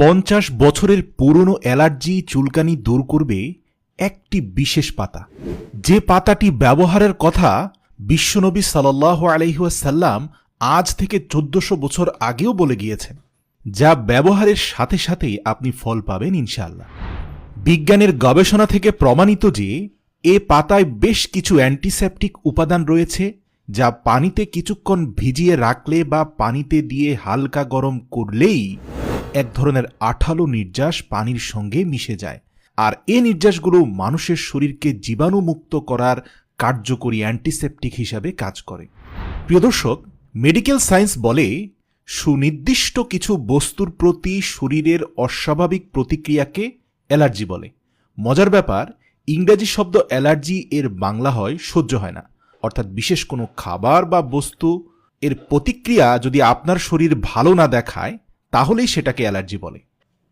50 বছরের পুরনো অ্যালার্জি চুলকানি দূর করবে একটি বিশেষ পাতা, যে পাতাটি ব্যবহারের কথা বিশ্বনবী সাল্লাল্লাহু আলাইহি ওয়াসাল্লাম আজ থেকে 1400 বছর আগেও বলে গিয়েছেন, যা ব্যবহারের সাথে সাথেই আপনি ফল পাবেন ইনশাআল্লাহ। বিজ্ঞানের গবেষণা থেকে প্রমাণিত যে এ পাতায় বেশ কিছু অ্যান্টিসেপটিক উপাদান রয়েছে, যা পানিতে কিছুক্ষণ ভিজিয়ে রাখলে বা পানিতে দিয়ে হালকা গরম করলেই এক ধরনের আঠালো নির্যাস পানির সঙ্গে মিশে যায়, আর এ নির্যাসগুলো মানুষের শরীরকে জীবাণুমুক্ত করার কার্যকরী অ্যান্টিসেপটিক হিসাবে কাজ করে। প্রিয় দর্শক, মেডিকেল সায়েন্স বলে সুনির্দিষ্ট কিছু বস্তুর প্রতি শরীরের অস্বাভাবিক প্রতিক্রিয়াকে অ্যালার্জি বলে। মজার ব্যাপার, ইংরেজি শব্দ অ্যালার্জি এর বাংলা হয় সহ্য হয় না, অর্থাৎ বিশেষ কোনো খাবার বা বস্তু এর প্রতিক্রিয়া যদি আপনার শরীর ভালো না দেখায় তাহলেই সেটাকে অ্যালার্জি বলে।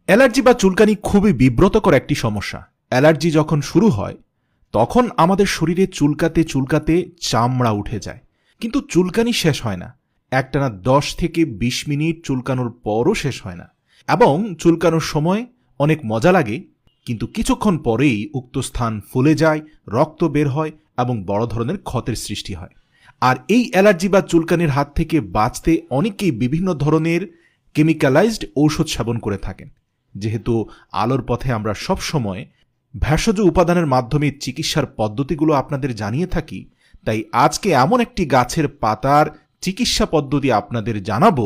অ্যালার্জি বা চুলকানি খুবই বিব্রতকর একটি সমস্যা। অ্যালার্জি যখন শুরু হয় তখন আমাদের শরীরে চুলকাতে চুলকাতে চামড়া উঠে যায়, কিন্তু চুলকানি শেষ হয় না। একটানা 10 থেকে 20 মিনিট চুলকানোর পরও শেষ হয় না, এবং চুলকানোর সময় অনেক মজা লাগে, কিন্তু কিছুক্ষণ পরেই উক্ত স্থান ফুলে যায়, রক্ত বের হয় এবং বড় ধরনের ক্ষতের সৃষ্টি হয়। আর এই অ্যালার্জি বা চুলকানির হাত থেকে বাঁচতে অনেকেই বিভিন্ন ধরনের কেমিক্যালাইজড ঔষধ সেবন করে থাকেন। যেহেতু আলোর পথে আমরা সব সময় ভেষজ উপাদানের মাধ্যমে চিকিৎসার পদ্ধতিগুলো আপনাদের জানিয়ে থাকি, তাই আজকে এমন একটি গাছের পাতার চিকিৎসা পদ্ধতি আপনাদের জানাবো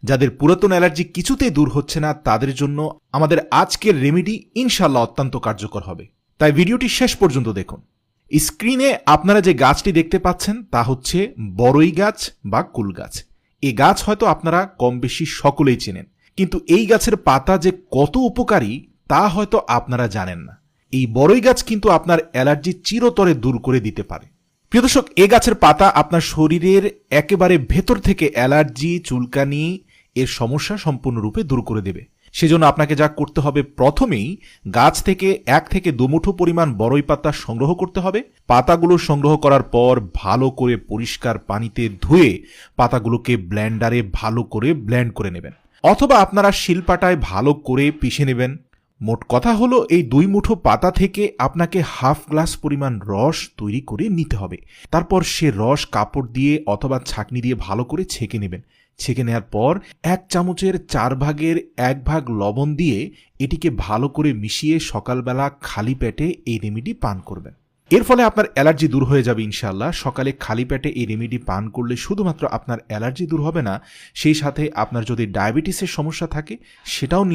যাদের পুরাতন অ্যালার্জি কিছুতেই দূর হচ্ছে না, তাদের জন্য আমাদের আজকের রেমেডি ইনশাআল্লাহ অত্যন্ত কার্যকর হবে। তাই ভিডিওটি শেষ পর্যন্ত দেখুন। স্ক্রিনে আপনারা যে গাছটি দেখতে পাচ্ছেন তা হচ্ছে বড়ই গাছ বা কুল গাছ। এই গাছ হয়তো আপনারা কম বেশি সকলেই চেনেন, কিন্তু এই গাছের পাতা যে কত উপকারী তা হয়তো আপনারা জানেন না। এই বড়ই গাছ কিন্তু আপনার অ্যালার্জি চিরতরে দূর করে দিতে পারে। প্রিয় দর্শক, এই গাছের পাতা আপনার শরীরের একেবারে ভেতর থেকে অ্যালার্জি চুলকানি এর সমস্যা সম্পূর্ণরূপে দূর করে দেবে। সেজন্য আপনাকে যা করতে হবে, প্রথমেই গাছ থেকে 1 থেকে 2 মুঠো পরিমাণ বড়ই পাতা সংগ্রহ করতে হবে। পাতাগুলো সংগ্রহ করার পর ভালো করে পরিষ্কার পানিতে ধুয়ে পাতাগুলোকে ব্লেন্ডারে ভালো করে ব্লেন্ড করে নেবেন, অথবা আপনারা শিলপাটায় ভালো করে পিষে নেবেন। মোট কথা হলো, এই 2 মুঠো পাতা থেকে আপনাকে হাফ গ্লাস পরিমাণ রস তৈরি করে নিতে হবে। তারপর সে রস কাপড় দিয়ে অথবা ছাঁকনি দিয়ে ভালো করে ছেঁকে নেবেন। ছেঁকে নেওয়ার পর 1 চামচের 4 ভাগের 1 ভাগ লবণ দিয়ে এটিকে ভালো করে মিশিয়ে সকালবেলা খালি পেটে এই রেমেডি পান করবেন। এর ফলে আপনার অ্যালার্জি দূর হয়ে যাবে ইনশাআল্লাহ। সকালে খালি পেটে এই রেমেডি পান করলে শুধুমাত্র আপনার অ্যালার্জি দূর হবে না, সেই সাথে আপনার যদি ডায়াবেটিসের সমস্যা থাকে সেটাও